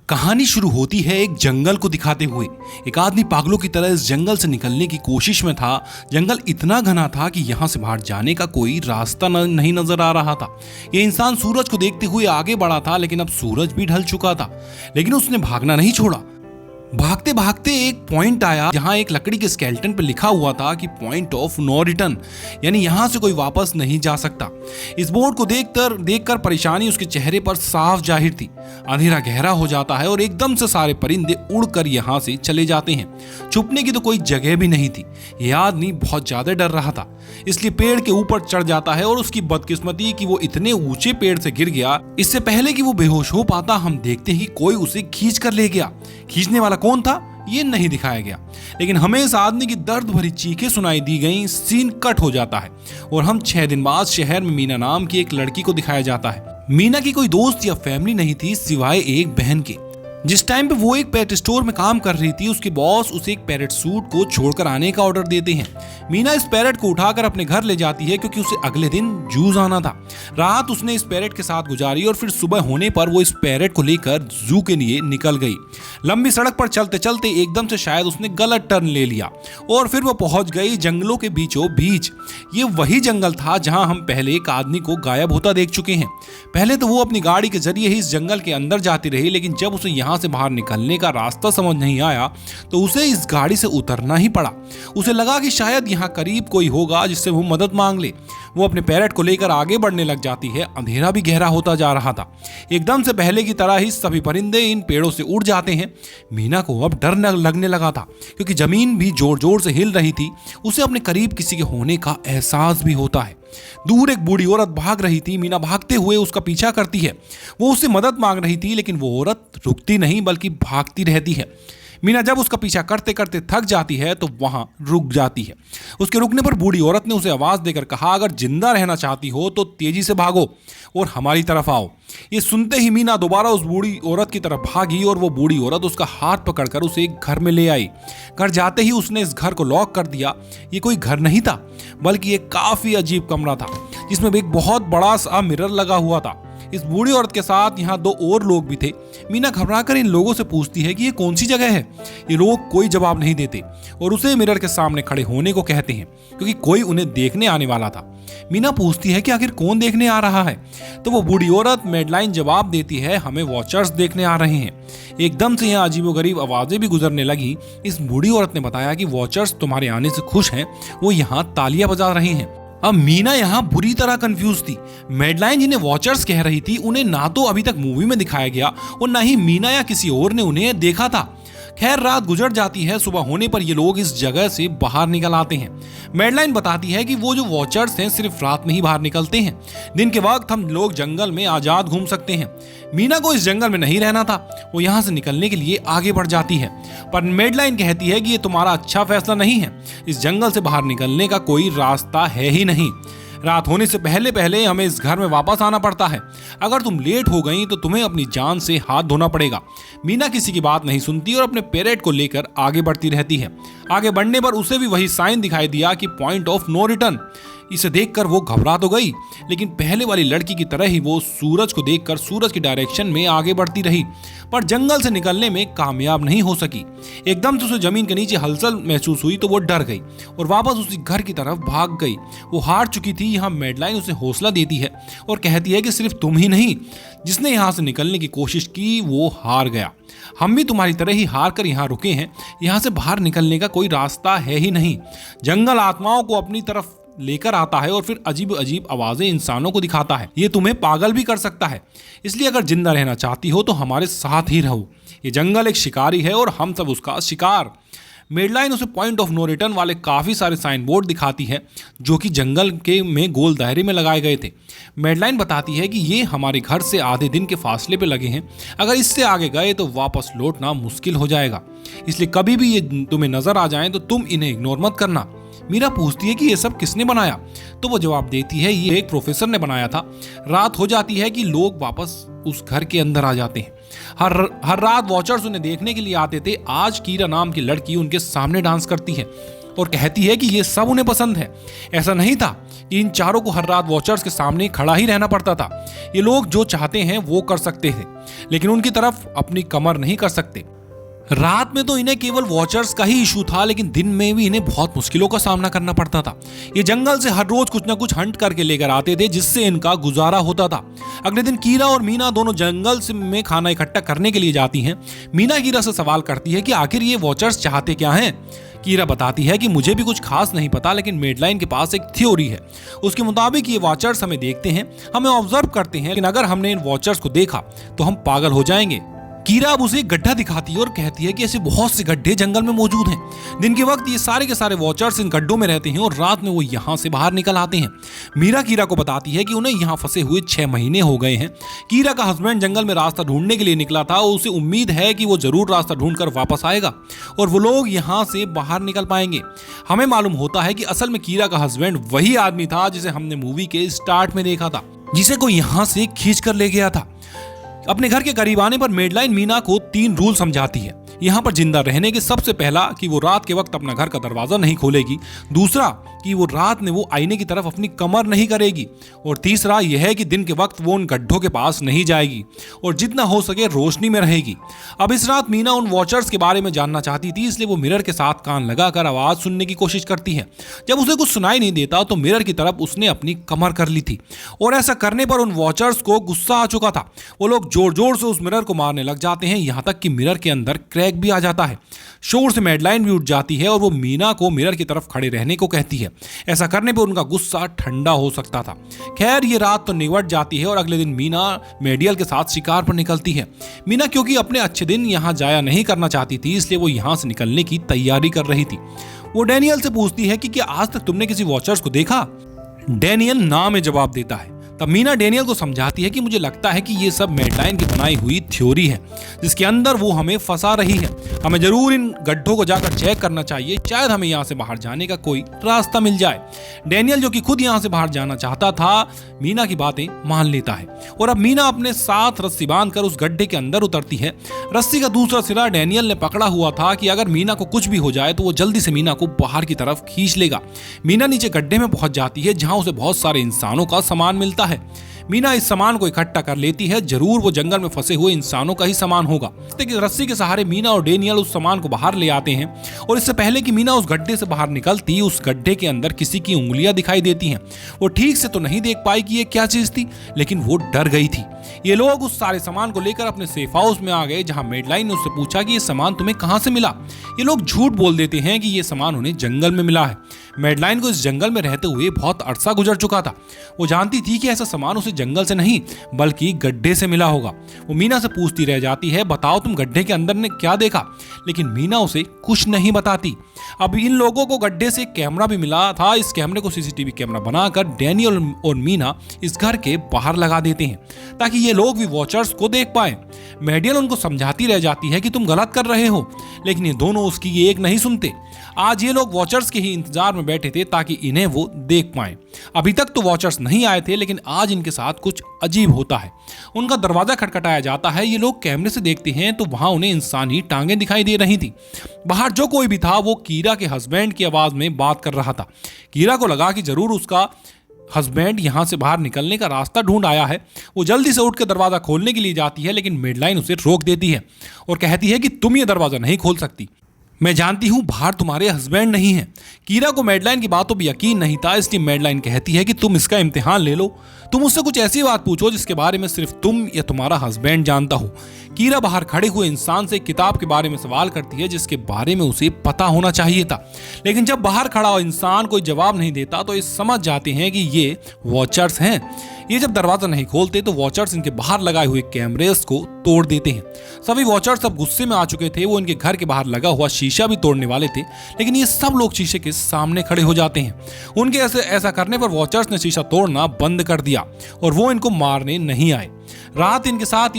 कहानी शुरू होती है एक जंगल को दिखाते हुए। एक आदमी पागलों की तरह इस जंगल से निकलने की कोशिश में था। जंगल इतना घना था कि यहाँ से बाहर जाने का कोई रास्ता नहीं नजर आ रहा था। यह इंसान सूरज को देखते हुए आगे बढ़ा था, लेकिन अब सूरज भी ढल चुका था। लेकिन उसने भागना नहीं छोड़ा। भागते भागते एक पॉइंट आया जहां एक लकड़ी के स्केलेटन पर लिखा हुआ था कि पॉइंट ऑफ नो रिटर्न, यानी यहां से कोई वापस नहीं जा सकता। इस बोर्ड को देखकर परेशानी उसके चेहरे पर साफ जाहिर थी। अंधेरा गहरा हो जाता है और एकदम से सारे परिंदे उड़कर यहां से चले जाते हैं। छुपने की तो कोई जगह भी नहीं थी। यह आदमी बहुत ज्यादा डर रहा था, इसलिए पेड़ के ऊपर चढ़ जाता है और उसकी बदकिस्मती कि वो इतने ऊंचे पेड़ से गिर गया। इससे पहले कि वो बेहोश हो पाता, हम देखते हैं कि कोई उसे खींच कर ले गया। खींचने वाला कौन था ये नहीं दिखाया गया, लेकिन हमें इस आदमी की दर्द भरी चीखें सुनाई दी गई। सीन कट हो जाता है और हम 6 दिन बाद शहर में मीना नाम की एक लड़की को दिखाया जाता है। मीना की कोई दोस्त या फैमिली नहीं थी सिवाय एक बहन के। जिस टाइम पे वो एक पेट स्टोर में काम कर रही थी, उसके बॉस उसे एक पैरेट सूट को छोड़कर आने का ऑर्डर देते हैं। मीना इस पैरेट को उठाकर अपने घर ले जाती है क्योंकि उसे अगले दिन जू आना था। रात उसने इस पैरेट के साथ गुजारी और फिर सुबह होने पर वो इस पैरेट को लेकर जू के लिए निकल गई। लंबी सड़क पर चलते चलते एकदम से शायद उसने गलत टर्न ले लिया और फिर वो पहुंच गई जंगलों के बीचों बीच। ये वही जंगल था जहां हम पहले एक आदमी को गायब होता देख चुके हैं। पहले तो वो अपनी गाड़ी के जरिए ही इस जंगल के अंदर जाती रही, लेकिन जब उसे यहाँ से बाहर निकलने का रास्ता समझ नहीं आया तो उसे इस गाड़ी से उतरना ही पड़ा। उसे लगा कि शायद यहाँ करीब कोई होगा जिससे वो मदद मांग ले। वो अपने पैरेट को लेकर आगे बढ़ने लग जाती है। अंधेरा भी गहरा होता जा रहा था। एकदम से पहले की तरह ही सभी परिंदे इन पेड़ों से उड़ जाते हैं। मीना को अब डर लगने लगा था क्योंकि जमीन भी जोर जोर से हिल रही थी। उसे अपने करीब किसी के होने का एहसास भी होता है। दूर एक बूढ़ी औरत भाग रही थी। मीना भागते हुए उसका पीछा करती है। वो उससे मदद मांग रही थी, लेकिन वो औरत रुकती नहीं बल्कि भागती रहती है। मीना जब उसका पीछा करते करते थक जाती है तो वहां रुक जाती है। उसके रुकने पर बूढ़ी औरत ने उसे आवाज देकर कहा, अगर जिंदा रहना चाहती हो तो तेजी से भागो और हमारी तरफ आओ। ये सुनते ही मीना दोबारा उस बूढ़ी औरत की तरफ भागी और वो बूढ़ी औरत उसका हाथ पकड़कर उसे एक घर में ले आई। घर जाते ही उसने इस घर को लॉक कर दिया। ये कोई घर नहीं था बल्कि एक काफी अजीब कमरा था जिसमें एक बहुत बड़ा सा मिरर लगा हुआ था। इस बूढ़ी औरत के साथ यहाँ 2 और लोग भी थे। मीना घबराकर इन लोगों से पूछती है कि ये कौन सी जगह है। ये लोग कोई जवाब नहीं देते और उसे मिरर के सामने खड़े होने को कहते हैं क्योंकि कोई उन्हें देखने आने वाला था। मीना पूछती है कि आखिर कौन देखने आ रहा है, तो वो बूढ़ी औरत मैडलाइन जवाब देती है, हमें वॉचर्स देखने आ रहे हैं। एकदम से यहाँ अजीबोगरीब आवाजें भी गुजरने लगी। इस बूढ़ी औरत ने बताया कि वॉचर्स तुम्हारे आने से खुश हैं, वो यहाँ तालियां बजा रहे हैं। अब मीना यहाँ बुरी तरह कंफ्यूज थी। मैडलाइन जिन्हें वॉचर्स कह रही थी उन्हें ना तो अभी तक मूवी में दिखाया गया और ना ही मीना या किसी और ने उन्हें देखा था। खैर, रात गुजर जाती है। सुबह होने पर ये लोग इस जगह से बाहर निकल आते हैं। मैडलाइन बताती है कि वो जो वॉचर्स हैं सिर्फ रात में ही बाहर निकलते हैं। दिन के वक्त हम लोग जंगल में आजाद घूम सकते हैं। मीना को इस जंगल में नहीं रहना था। वो यहाँ से निकलने के लिए आगे बढ़ जाती है, पर मैडलाइन कहती है कि ये तुम्हारा अच्छा फैसला नहीं है। इस जंगल से बाहर निकलने का कोई रास्ता है ही नहीं। रात होने से पहले पहले हमें इस घर में वापस आना पड़ता है। अगर तुम लेट हो गई तो तुम्हें अपनी जान से हाथ धोना पड़ेगा। मीना किसी की बात नहीं सुनती और अपने पैरेट को लेकर आगे बढ़ती रहती है। आगे बढ़ने पर उसे भी वही साइन दिखाई दिया कि पॉइंट ऑफ नो रिटर्न। इसे देखकर वो घबरा तो गई, लेकिन पहले वाली लड़की की तरह ही वो सूरज को देखकर सूरज की डायरेक्शन में आगे बढ़ती रही, पर जंगल से निकलने में कामयाब नहीं हो सकी। एकदम से उसे जमीन के नीचे हलचल महसूस हुई तो वो डर गई और वापस उसी घर की तरफ भाग गई। वो हार चुकी थी। यहाँ मैडलाइन उसे हौसला देती है और कहती है कि सिर्फ तुम ही नहीं, जिसने यहाँ से निकलने की कोशिश की वो हार गया। हम भी तुम्हारी तरह ही हार कर यहाँ रुके हैं। यहाँ से बाहर निकलने का कोई रास्ता है ही नहीं। जंगल आत्माओं को अपनी तरफ लेकर आता है और फिर अजीब अजीब आवाजें इंसानों को दिखाता है। ये तुम्हें पागल भी कर सकता है, इसलिए अगर जिंदा रहना चाहती हो तो हमारे साथ ही रहो। ये जंगल एक शिकारी है और हम सब उसका शिकार। मैडलाइन उसे पॉइंट ऑफ नो रिटर्न वाले काफी सारे साइन बोर्ड दिखाती है जो कि जंगल के में गोल दायरे में लगाए गए थे। मैडलाइन बताती है कि ये हमारे घर से आधे दिन के फासले पे लगे हैं। अगर इससे आगे गए तो वापस लौटना मुश्किल हो जाएगा, इसलिए कभी भी ये तुम्हें नजर आ जाए तो तुम इन्हें इग्नोर मत करना। मीरा पूछती है कि ये सब किसने बनाया, तो वो जवाब देती है ये एक प्रोफेसर ने बनाया था। रात हो जाती है कि लोग वापस उस घर के अंदर आ जाते हैं। हर रात वॉचर्स उन्हें देखने के लिए आते थे। आज कीरा नाम की लड़की उनके सामने डांस करती है। और कहती है कि ये सब उन्हें पसंद है। ऐसा नहीं था कि इन चारों को हर रात वॉचर्स के सामने खड़ा ही रहना पड़ता था। ये लोग जो चाहते हैं वो कर सकते थे, लेकिन उनकी तरफ अपनी कमर नहीं कर सकते। रात में तो इन्हें केवल वॉचर्स का ही इशू था, लेकिन दिन में भी इन्हें बहुत मुश्किलों का सामना करना पड़ता था। ये जंगल से हर रोज कुछ ना कुछ हंट करके लेकर आते थे, जिससे इनका गुजारा होता था। अगले दिन कीरा और मीना दोनों जंगल में खाना इकट्ठा करने के लिए जाती हैं। मीना कीरा से सवाल करती है कि आखिर ये वॉचर्स चाहते क्या हैं। कीरा बताती है कि मुझे भी कुछ खास नहीं पता, लेकिन मेडलाइन के पास एक थ्योरी है। उसके मुताबिक ये वॉचर्स हमें देखते हैं, हमें ऑब्जर्व करते हैं, लेकिन अगर हमने इन वॉचर्स को देखा तो हम पागल हो जाएंगे। कीरा अब उसे एक गड्ढा दिखाती है और कहती है कि ऐसे बहुत से गड्ढे जंगल में मौजूद हैं। दिन के वक्त ये सारे के सारे वॉचर्स इन गड्ढों में रहते हैं और रात में वो यहाँ से बाहर निकल आते हैं। मीरा कीरा को बताती है कि उन्हें यहाँ फंसे हुए 6 महीने हो गए हैं। कीरा का हस्बैंड जंगल में रास्ता ढूंढने के लिए निकला था और उसे उम्मीद है कि वो जरूर रास्ता ढूंढकर वापस आएगा और वो लोग यहाँ से बाहर निकल पाएंगे। हमें मालूम होता है कि असल में कीरा का हस्बैंड वही आदमी था जिसे हमने मूवी के स्टार्ट में देखा था, जिसे कोई यहाँ से खींच कर ले गया था। अपने घर के करीब आने पर मेडलाइन मीना को 3 रूल समझाती है। यहाँ पर जिंदा रहने के सबसे पहला कि वो रात के वक्त अपना घर का दरवाजा नहीं खोलेगी, दूसरा कि वो रात में वो आईने की तरफ अपनी कमर नहीं करेगी, और तीसरा यह है कि दिन के वक्त वो उन गड्ढों के पास नहीं जाएगी और जितना हो सके रोशनी में रहेगी। अब इस रात मीना उन वॉचर्स के बारे में जानना चाहती थी, इसलिए वो मिरर के साथ कान लगाकर आवाज सुनने की कोशिश करती है। जब उसे कुछ सुनाई नहीं देता तो मिरर की तरफ उसने अपनी कमर कर ली थी और ऐसा करने पर उन वॉचर्स को गुस्सा आ चुका था। वो लोग जोर जोर से उस मिरर को मारने लग जाते हैं, यहाँ तक कि मिरर के अंदर क्रैक भी आ जाता है। शोर से मेडलाइन भी उठ जाती है और वो मीना को मिरर की तरफ खड़े रहने को कहती है। ऐसा करने पर उनका गुस्सा ठंडा हो सकता था। खैर ये रात तो निवट जाती है और अगले दिन मीना मेडियल के साथ शिकार पर निकलती है। मीना क्योंकि अपने अच्छे दिन यहाँ जाया नहीं करना चाहती थी, इसलिए वो यहाँ से निकलने की तैयारी कर रही थी। वो डैनियल से पूछती है कि क्या आज तक तुमने किसी वॉचर्स को देखा। डैनियल ना में जवाब देता है। तब मीना डैनियल को समझाती है कि मुझे लगता है कि ये सब मेडलाइन की बनाई हुई थ्योरी है, जिसके अंदर वो हमें फंसा रही है। हमें जरूर इन गड्ढों को जाकर चेक करना चाहिए, शायद हमें यहाँ से बाहर जाने का कोई रास्ता मिल जाए। डैनियल जो कि खुद यहाँ से बाहर जाना चाहता था, मीना की बातें मान लेता है और अब मीना अपने साथ रस्सी बांधकर उस गड्ढे के अंदर उतरती है। रस्सी का दूसरा सिरा डैनियल ने पकड़ा हुआ था कि अगर मीना को कुछ भी हो जाए तो वो जल्दी से मीना को बाहर की तरफ खींच लेगा। मीना नीचे गड्ढे में पहुंच जाती है, जहां उसे बहुत सारे इंसानों का सामान मिलता है। मीना इस सामान को इकट्ठा कर लेती है, जरूर वो जंगल में फंसे हुए इंसानों का ही सामान होगा। रस्सी के सहारे मीना और डैनियल उस सामान को बाहर ले आते हैं और इससे पहले कि मीना उस गड्ढे से बाहर निकलती, उस गड्ढे के अंदर किसी की उंगलियां दिखाई देती हैं। वो ठीक से तो नहीं देख पाई कि ये क्या चीज थी, लेकिन वो डर गई थी। ये लोग उस सारे सामान को लेकर अपने सेफ हाउस में आ गए, जहां मेडलाइन ने उससे पूछा कि ये सामान तुम्हें कहां से मिला। ये लोग झूठ बोल देते हैं कि ये सामान उन्हें जंगल में मिला है। मेडलाइन को इस जंगल में रहते हुए बहुत अरसा गुजर चुका था। वो जानती थी कि ऐसा सामान उसे जंगल से नहीं बल्कि गड्ढे से मिला होगा। वो मीना से पूछती रह जाती है, बताओ तुम गड्ढे के अंदर ने क्या देखा, लेकिन मीना उसे कुछ नहीं बताती। अब इन लोगों को गड्ढे से कैमरा भी मिला था। इस कैमरे को सीसीटीवी कैमरा बनाकर डैनियल और मीना इस घर के बाहर लगा देते हैं ताकि ये लोग भी वॉचर्स को देख पाए। मेडियल उनको समझाती रह जाती है कि तुम गलत कर रहे हो, लेकिन ये दोनों उसकी एक नहीं सुनते। आज ये लोग वॉचर्स के ही इंतजार में बैठे थे ताकि इन्हें वो देख पाएं। अभी तक तो वॉचर्स नहीं आए थे, लेकिन आज इनके साथ कुछ अजीब होता है। उनका दरवाजा खटखटाया जाता है। ये लोग कैमरे से देखते हैं तो वहां उन्हें इंसानी टांगें दिखाई दे रही थी। बाहर जो कोई भी था वो कीरा के हस्बैंड की आवाज में बात कर रहा था। कीरा को लगा कि जरूर उसका हस्बैंड यहां से बाहर निकलने का रास्ता ढूंढ आया है। वो जल्दी से उठ के दरवाजा खोलने के लिए जाती है, लेकिन मेडलाइन उसे रोक देती है और कहती है कि तुम ये दरवाजा नहीं खोल सकती। मैं जानती हूं बाहर तुम्हारे हस्बैंड नहीं है। कीरा को मेडलाइन की बातों पर यकीन नहीं था, इसलिए मेडलाइन कहती है कि तुम इसका इम्तिहान ले लो। तुम उससे कुछ ऐसी बात पूछो जिसके बारे में सिर्फ तुम या तुम्हारा हस्बैंड जानता हो। कीरा बाहर खड़े हुए इंसान से किताब के बारे में सवाल करती है जिसके बारे में उसे पता होना चाहिए था, लेकिन जब बाहर खड़ा हुआ इंसान कोई जवाब नहीं देता तो ये समझ जाते हैं कि ये वॉचर्स हैं। ये जब दरवाजा नहीं खोलते तो वॉचर्स इनके बाहर लगाए हुए कैमरेस को तोड़ देते हैं। सभी वॉचर्स अब गुस्से में आ चुके थे। वो इनके घर के बाहर लगा हुआ शीशा भी तोड़ने वाले थे, लेकिन ये सब लोग शीशे के सामने खड़े हो जाते हैं। उनके ऐसा करने पर वॉचर्स ने शीशा तोड़ना बंद कर दिया और वो इनको मारने नहीं आए। रात इनके साथ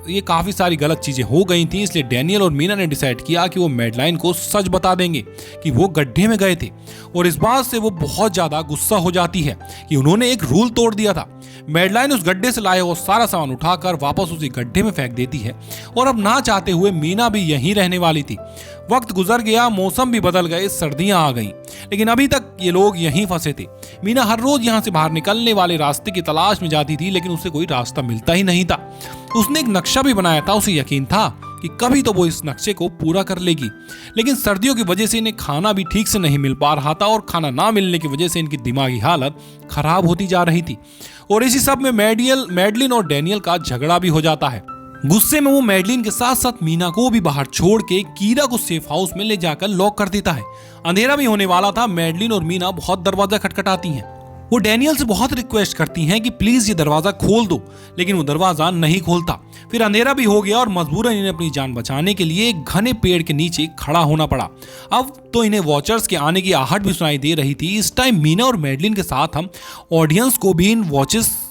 ये काफी सारी गलत चीजें हो गई थी, इसलिए डैनियल और मीना ने डिसाइड किया कि वो मेडलाइन को सच बता देंगे कि वो गड्ढे में गए थे, और इस बात से वो बहुत ज्यादा गुस्सा हो जाती है कि उन्होंने एक रूल तोड़ दिया था। मेडलाइन उस गड्ढे से लाए वो सारा सामान उठाकर वापस उसी गड्ढे में फेंक देती है और अब ना चाहते हुए मीना भी यहीं रहने वाली थी। वक्त गुजर गया, मौसम भी बदल गए, सर्दियां आ गईं, लेकिन अभी तक ये लोग यहीं फंसे थे। मीना हर रोज यहाँ से बाहर निकलने वाले रास्ते की तलाश में जाती थी, लेकिन उसे कोई रास्ता मिलता ही नहीं था। उसने एक नक्शा भी बनाया था, उसे यकीन था कि कभी तो वो इस नक्शे को पूरा कर लेगी, लेकिन सर्दियों की वजह से इन्हें खाना भी ठीक से नहीं मिल पा रहा था और खाना ना मिलने की वजह से इनकी दिमागी हालत खराब होती जा रही थी। और इसी सब में मैडलिन और डैनियल का झगड़ा भी हो जाता है। गुस्से में वो मैडलिन के साथ साथ मीना को भी बाहर छोड़ के कीरा को सेफ हाउस में ले जाकर लॉक कर देता है। अंधेरा भी होने वाला था। मैडलिन और मीना बहुत दरवाजा खटखटाती हैं। वो डैनियल से बहुत रिक्वेस्ट करती हैं कि प्लीज ये दरवाजा खोल दो, लेकिन वो दरवाजा नहीं खोलता। फिर अंधेरा भी हो गया और मजबूरन इन्हें अपनी जान बचाने के लिए एक घने पेड़ के नीचे खड़ा होना पड़ा। अब तो इन्हें वॉचर्स के आने की आहट भी सुनाई दे रही थी। इस टाइम मीना और मैडलिन के साथ हम ऑडियंस को भी इन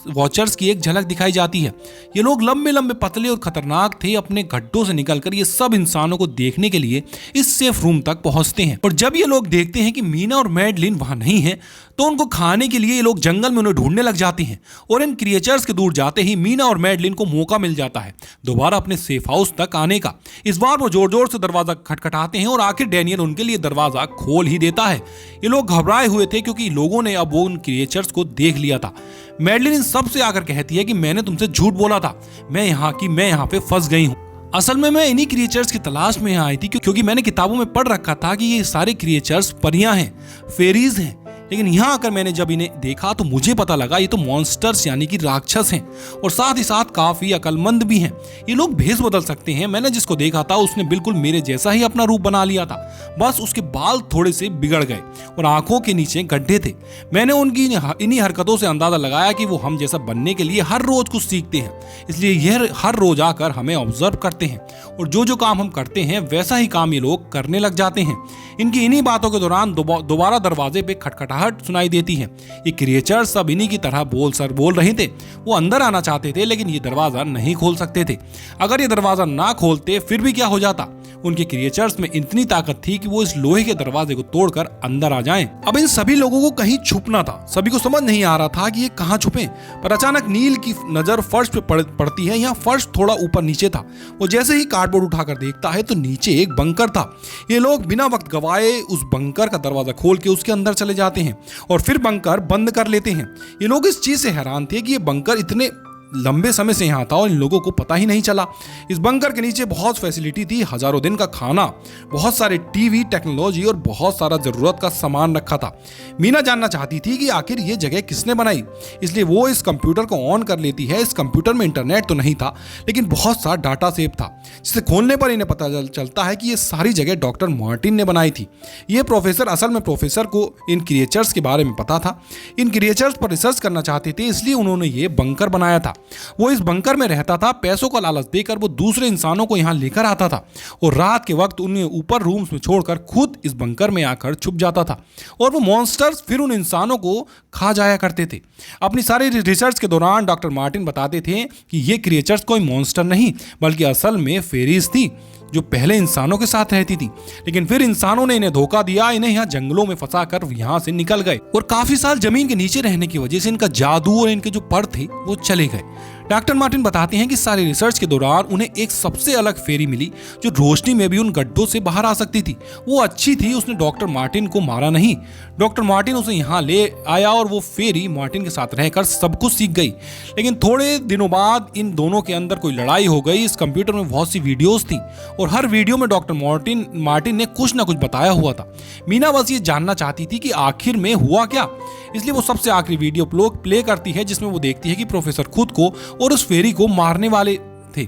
वॉचर्स की एक झलक दिखाई जाती है। ये लोग लंबे लंबे, पतले और खतरनाक थे। अपने गड्ढों से निकलकर ये सब इंसानों को देखने के लिए इस सेफ रूम तक पहुंचते हैं। और जब ये लोग देखते हैं कि मीना और मैडलिन वहां नहीं है, तो उनको खाने के लिए ये लोग जंगल में उन्हें ढूंढने लग जाते हैं। और इन क्रिएचर्स के दूर जाते ही मीना और मैडलिन को मौका मिल जाता है दोबारा अपने सेफ हाउस तक आने का। इस बार वो जोर जोर से दरवाजा खटखटाते हैं और आखिर डैनियल उनके लिए दरवाजा खोल ही देता है। ये लोग घबराए हुए थे क्योंकि लोगों ने अब वो उन क्रिएचर्स को देख लिया था। मैडलिन इन सबसे आकर कहती है कि मैंने तुमसे झूठ बोला था, मैं यहाँ पे फंस गई हूँ। असल में मैं इन्हीं क्रिएचर्स की तलाश में यहाँ आई थी क्योंकि मैंने किताबों में पढ़ रखा था कि ये सारे क्रिएचर्स परियां हैं, फेरीज हैं। लेकिन यहाँ आकर मैंने जब इन्हें देखा तो मुझे पता लगा ये तो मॉन्स्टर्स यानी कि राक्षस हैं, और साथ ही साथ काफी अकलमंद भी हैं। ये लोग भेष बदल सकते हैं। मैंने जिसको देखा था उसने बिल्कुल मेरे जैसा ही अपना रूप बना लिया था, बस उसके बाल थोड़े से बिगड़ गए और आंखों के नीचे गड्ढे थे। मैंने उनकी इन्हीं हरकतों से अंदाजा लगाया कि वो हम जैसा बनने के लिए हर रोज कुछ सीखते हैं, इसलिए यह हर रोज आकर हमें ऑब्जर्व करते हैं और जो काम हम करते हैं वैसा ही काम ये लोग करने लग जाते हैं। इनकी इन्हीं बातों के दौरान दोबारा दरवाजे पे खटखटाहट सुनाई देती है। ये क्रिएचर सब इन्हीं की तरह बोल रहे थे। वो अंदर आना चाहते थे लेकिन ये दरवाजा नहीं खोल सकते थे। अगर ये दरवाजा ना खोलते फिर भी क्या हो जाता। उनके क्रिएचर्स में इतनी ताकत थी कि वो इस लोहे के दरवाजे को तोड़कर अंदर आ जाएं। अब इन सभी लोगों को कहीं छुपना था। सभी को समझ नहीं आ रहा था कि ये कहाँ छुपे, पर अचानक नील की नजर फर्श पे पड़ती है। यहाँ फर्श थोड़ा ऊपर नीचे था। वो जैसे ही कार्डबोर्ड उठाकर देखता है तो नीचे एक बंकर था। ये लोग बिना वक्त गवाए उस बंकर का दरवाजा खोल के उसके अंदर चले जाते हैं और फिर बंकर बंद कर लेते हैं। ये लोग इस चीज से हैरान थे कि ये बंकर इतने लंबे समय से यहाँ था और इन लोगों को पता ही नहीं चला। इस बंकर के नीचे बहुत फैसिलिटी थी, हजारों दिन का खाना, बहुत सारे टीवी, टेक्नोलॉजी और बहुत सारा जरूरत का सामान रखा था। मीना जानना चाहती थी कि आखिर ये जगह किसने बनाई, इसलिए वो इस कंप्यूटर को ऑन कर लेती है। इस कंप्यूटर में इंटरनेट तो नहीं था लेकिन बहुत सा डाटा सेव था, जिसे खोलने पर इन्हें पता चलता है कि ये सारी जगह डॉक्टर मार्टिन ने बनाई थी। ये प्रोफेसर असल में प्रोफेसर को इन क्रिएचर्स के बारे में पता था। इन क्रिएचर्स पर रिसर्च करना चाहते थे, इसलिए उन्होंने ये बंकर बनाया था। वो इस बंकर में रहता था। पैसों का लालच देकर वो दूसरे इंसानों को यहाँ लेकर आता था और रात के वक्त उन्हें ऊपर रूम्स में छोड़कर खुद इस बंकर में आकर छुप जाता था और वो मॉन्स्टर्स फिर उन इंसानों को खा जाया करते थे। अपनी सारी रिसर्च के दौरान डॉक्टर मार्टिन बताते थे कि ये क्रिएचर्स कोई मॉन्स्टर नहीं बल्कि असल में फेरीज थी जो पहले इंसानों के साथ रहती थी, लेकिन फिर इंसानों ने इन्हें धोखा दिया, इन्हें यहाँ जंगलों में फंसाकर यहाँ से निकल गए और काफी साल जमीन के नीचे रहने की वजह से इनका जादू और इनके जो पर थे वो चले गए। डॉक्टर मार्टिन बताते हैं कि सारी रिसर्च के दौरान उन्हें एक सबसे अलग फेरी मिली जो रोशनी में भी उन गड्ढों से बाहर आ सकती थी। वो अच्छी थी, उसने डॉक्टर मार्टिन को मारा नहीं। डॉक्टर मार्टिन उसे यहाँ ले आया और वो फेरी मार्टिन के साथ रहकर सब कुछ सीख गई। लेकिन थोड़े दिनों बाद इन दोनों के अंदर कोई लड़ाई हो गई। इस कंप्यूटर में बहुत सी वीडियोस थी और हर वीडियो में डॉक्टर मार्टिन ने कुछ ना कुछ बताया हुआ था। मीना बस ये जानना चाहती थी कि आखिर में हुआ क्या, इसलिए वो सबसे आखिरी वीडियो प्ले करती है जिसमें वो देखती है कि प्रोफेसर खुद को और उस फेरी को मारने वाले थे।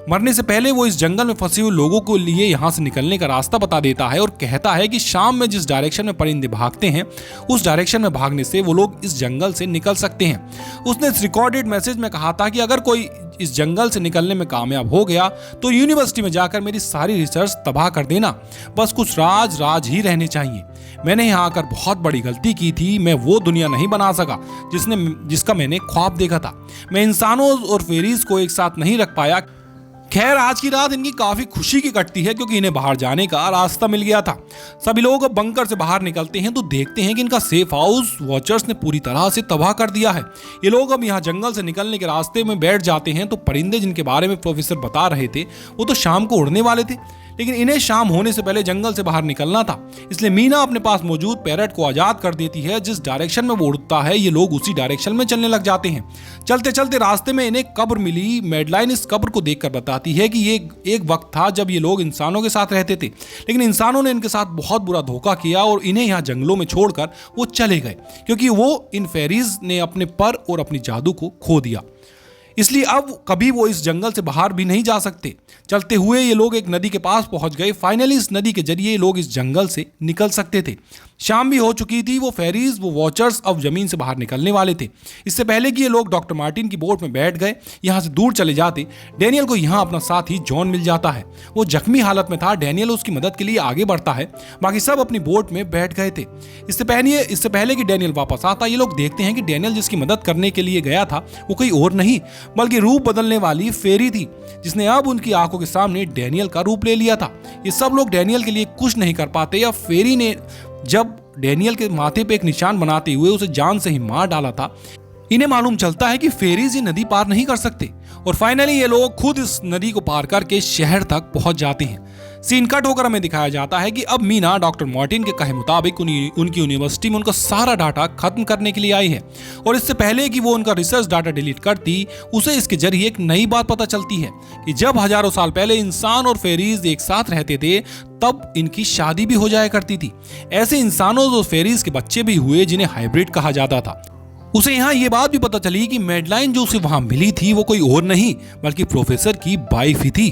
मरने से पहले वो इस जंगल में फंसे हुए लोगों को लिए यहाँ से निकलने का रास्ता बता देता है और कहता है कि शाम में जिस डायरेक्शन में परिंदे भागते हैं उस डायरेक्शन में भागने से वो लोग इस जंगल से निकल सकते हैं। उसने इस रिकॉर्डेड मैसेज में कहा था कि अगर कोई इस जंगल से निकलने में कामयाब हो गया तो यूनिवर्सिटी में जाकर मेरी सारी रिसर्च तबाह कर देना, बस कुछ राज ही रहने चाहिए। मैंने यहाँ आकर बहुत बड़ी गलती की थी। मैं वो दुनिया नहीं बना सका जिसका मैंने ख्वाब देखा था। मैं इंसानों और फेरीज को एक साथ नहीं रख पाया खैर आज की रात इनकी काफी खुशी की कटती है क्योंकि इन्हें बाहर जाने का रास्ता मिल गया था। सभी लोग अब बंकर से बाहर निकलते हैं तो देखते हैं कि इनका सेफ हाउस वॉचर्स ने पूरी तरह से तबाह कर दिया है। ये लोग अब यहाँ जंगल से निकलने के रास्ते में बैठ जाते हैं तो परिंदे जिनके बारे में प्रोफेसर बता रहे थे वो तो शाम को उड़ने वाले थे, लेकिन इन्हें शाम होने से पहले जंगल से बाहर निकलना था। इसलिए मीना अपने पास मौजूद पैरट को आजाद कर देती है। जिस डायरेक्शन में वो उड़ता है ये लोग उसी डायरेक्शन में चलने लग जाते हैं। चलते चलते रास्ते में इन्हें कब्र मिली। मैडलाइन इस कब्र को देखकर बताती है कि ये एक वक्त था जब ये लोग इंसानों के साथ रहते थे, लेकिन इंसानों ने इनके साथ बहुत बुरा धोखा किया और इन्हें यहाँ जंगलों में छोड़कर वो चले गए क्योंकि वो इन फेरीज ने अपने पर और अपनी जादू को खो दिया। इसलिए अब कभी वो इस जंगल से बाहर भी नहीं जा सकते। चलते हुए ये लोग एक नदी के पास पहुंच गए। फाइनली इस नदी के जरिए लोग इस जंगल से निकल सकते थे। शाम भी हो चुकी थी। वो फेरीज वो वॉचर्स अब जमीन से बाहर निकलने वाले थे। इससे पहले कि ये लोग डॉक्टर मार्टिन की बोट में बैठ गए यहाँ से दूर चले जाते, डैनियल को यहाँ अपना साथी जॉन मिल जाता है। वो जख्मी हालत में था। डैनियल उसकी मदद के लिए आगे बढ़ता है। बाकी सब अपनी बोट में बैठ गए थे। इससे पहले कि डैनियल वापस आता ये लोग देखते हैं कि डैनियल जिसकी मदद करने के लिए गया था वो कोई और नहीं बल्कि रूप बदलने वाली फेरी थी जिसने अब उनकी आंखों के सामने डैनियल का रूप ले लिया था। ये सब लोग डैनियल के लिए कुछ नहीं कर पाते या फेरी ने जब डैनियल के माथे पे एक निशान बनाते हुए उसे जान से ही मार डाला था। इन्हें मालूम चलता है कि फेरीज ये नदी पार नहीं कर सकते और फाइनली ये लोग खुद इस नदी को पार करके शहर तक पहुंच जाते हैं। सीन कट होकर हमें दिखाया जाता है कि अब मीना डॉक्टर मार्टिन के कहे मुताबिक उनकी यूनिवर्सिटी में उनका सारा डाटा खत्म करने के लिए आई है और इससे पहले कि वो उनका रिसर्च डाटा डिलीट करती उसे इसके जरिए एक नई बात पता चलती है कि जब हजारों साल पहले इंसान और फेरीज एक साथ रहते थे तब इनकी शादी भी हो जाया करती थी। ऐसे इंसानों और फेरीज के बच्चे भी हुए जिन्हें हाइब्रिड कहा जाता था। उसे यहाँ ये बात भी पता चली कि मैडलाइन जो उसे वहां मिली थी वो कोई और नहीं बल्कि प्रोफेसर की वाइफ ही थी।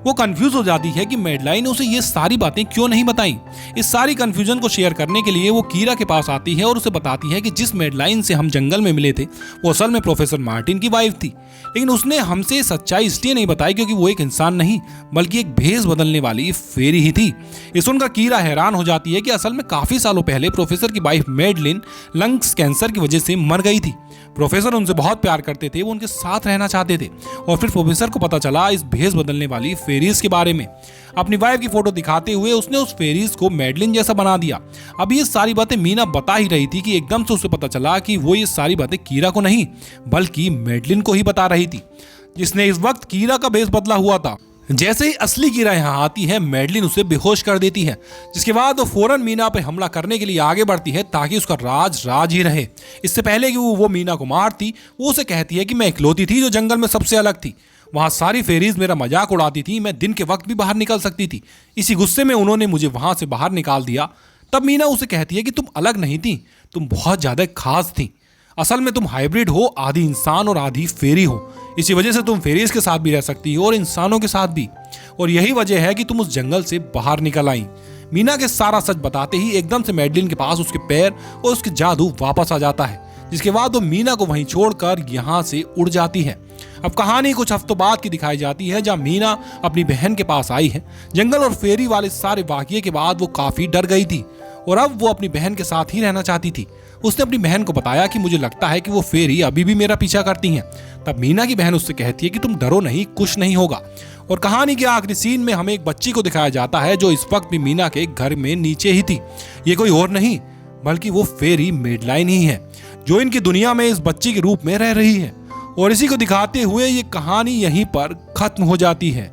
वो कंफ्यूज हो जाती है कि मैडलाइन उसे ये सारी बातें क्यों नहीं बताई। इस सारी कंफ्यूजन को शेयर करने के लिए वो कीरा के पास आती है और उसे बताती है कि जिस मैडलाइन से हम जंगल में मिले थे वो असल में प्रोफेसर मार्टिन की वाइफ थी, लेकिन उसने हमसे सच्चाई इसलिए नहीं बताई क्योंकि वो एक इंसान नहीं बल्कि एक भेष बदलने वाली फेरी ही थी। ये सुनकर कीरा हैरान हो जाती है कि असल में काफी सालों पहले प्रोफेसर की वाइफ मैडलिन लंग्स कैंसर की वजह से मर गई थी। प्रोफेसर उनसे बहुत प्यार करते थे, वो उनके साथ रहना चाहते थे और फिर प्रोफेसर को पता चला इस भेष बदलने वाली फेरीज के बारे में। अपनी वाइफ की फोटो दिखाते हुए उसने उस फेरीज को मैडलिन जैसा बना दिया। अब ये सारी बातें मीना बता ही रही थी कि एकदम से उसे पता चला कि वो ये सारी बातें कीरा को नहीं बल्कि मैडलिन को ही बता रही थी जिसने इस वक्त कीरा का भेष बदला हुआ था। जैसे ही असली कीरा यहाँ आती है मैडलिन उसे बेहोश कर देती है, जिसके बाद वो फौरन मीना पे हमला करने के लिए आगे बढ़ती है ताकि उसका राज राज ही रहे। इससे पहले कि वो मीना को मारती वो उसे कहती है कि मैं इकलौती थी जो जंगल में सबसे अलग थी। वहाँ सारी फेरीज मेरा मजाक उड़ाती थी, मैं दिन के वक्त भी बाहर निकल सकती थी। इसी गुस्से में उन्होंने मुझे वहाँ से बाहर निकाल दिया। तब मीना उसे कहती है कि तुम अलग नहीं थी, तुम बहुत ज़्यादा खास थी। असल में तुम हाइब्रिड हो, आधी इंसान और आधी फेरी हो। इसी वजह से तुम फेरीज के साथ भी रह सकती हो और इंसानों के साथ भी, और यही वजह है कि तुम उस जंगल से बाहर निकल आई। मीना के सारा सच बताते ही एकदम से मैडलिन के पास उसके पैर और उसके जादू वापस आ जाता है, जिसके बाद वो मीना को वहीं छोड़कर यहाँ से उड़ जाती है। अब कहानी कुछ हफ्तों बाद की दिखाई जाती है जहाँ मीना अपनी बहन के पास आई है। जंगल और फेरी वाले सारे वाकये के बाद वो काफी डर गई थी और अब वो अपनी बहन के साथ ही रहना चाहती थी। उसने अपनी बहन को बताया कि मुझे लगता है कि वो फेरी अभी भी मेरा पीछा करती हैं। तब मीना की बहन उससे कहती है कि तुम डरो नहीं, कुछ नहीं होगा। और कहानी के आखिरी सीन में हमें एक बच्ची को दिखाया जाता है जो इस वक्त भी मीना के घर में नीचे ही थी। ये कोई और नहीं बल्कि वो फेरी मैडलाइन ही है जो इनकी दुनिया में इस बच्ची के रूप में रह रही है। और इसी को दिखाते हुए ये कहानी यहीं पर खत्म हो जाती है।